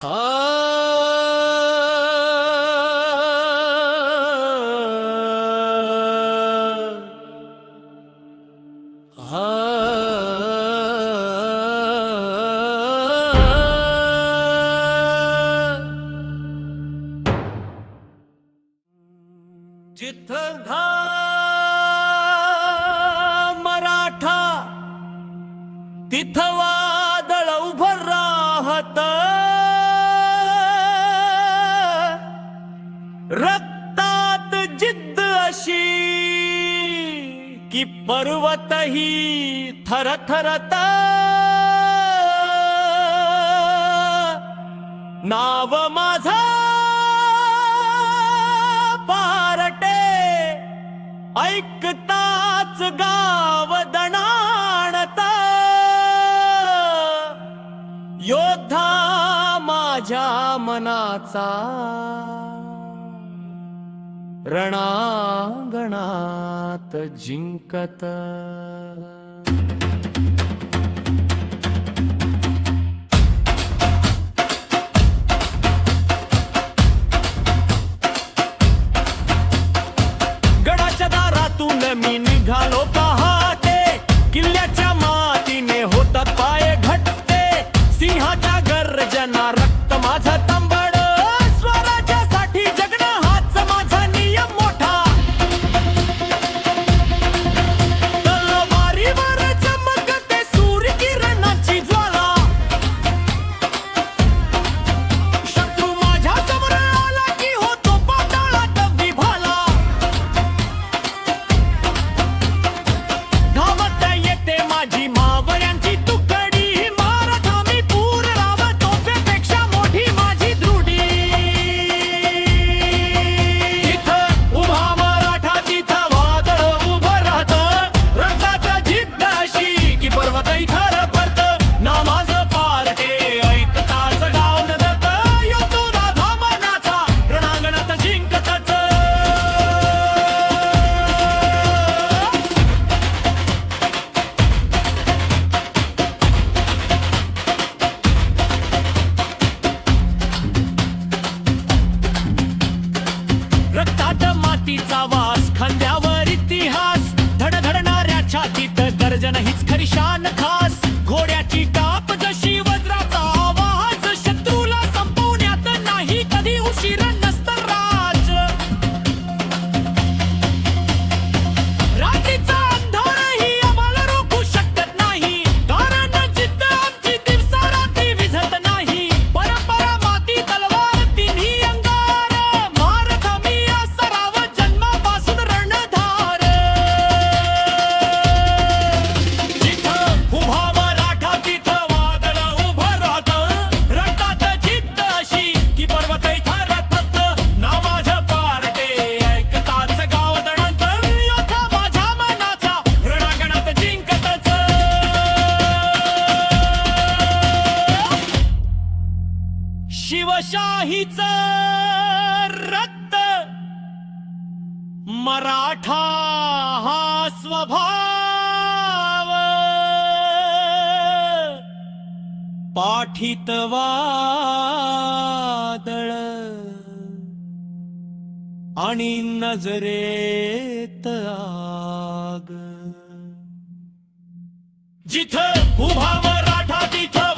हा जिथं मराठा तिथं वादळ उभं राहत, रक्तात जिद्द अशी की पर्वतही थरथरत, नाव माझा पारटे ऐकताच गाव दणाणत, योद्धा माझ्या मनाचा रणांगणात जिंकत। गडाच्या दारातून मी निघालो पहाटे, किल्ल्याच्या मातीने होतात पाय घट्टे, सिंहाच्या गर्जना रक्त माझं तांबड, स्वराज्यासाठी जगणं हाच माझा नियम मोठा, तलवारीवर चमकते सूर्यकिरणाची ज्वाला, शत्रू माझ्या समोर आला की होतो पाताळात विभाला, धावत येते माझी मावळ्यांची तुकडी, मारता मी पूर राव तोफेपेक्षा मोठी माझी दृढी, तिथं उभा मराठा तिथं वादळ उभं राहतं, रक्तात जिद्द अशी की पर्वतही थरथरत, ना माझं पारटे ऐकताच गाव नदत, येतो राधा मनाचा रणांगणात जिंकतच। रक्तात मातीचा वास, खांद्यावर इतिहास, धडधडणाऱ्या छातीत गर्जन हीच खरी शान खास, घोड्याची काप जशी वज्राचा आवाज, शत्रूला संपवण्यात नाही कधी उशीर नसतं राज, रात्रीचा अंधारही आम्हाला रोखू शकत नाही, कारण जिद्द आमची दिवसा रात्री विझत नाही, परंपरा माती तलवार तिन्ही अंगार, मारत मी सराव जन्मापासून रणधार, जिथं उभा मराठा तिथं वादळ उभं राहतं, रक्तात जिद्द अशी की पर्वतही थरथरत, ना माझं पारटे ऐकताच गाव दणाणत, योद्धा माझ्या मनाचा रणांगणात जिंकतच। शिवशाहीचं रक्त, मराठा हा स्वभाव, पाठीत वादळ आणि नजरेत आग, जिथं उभा मराठा तिथं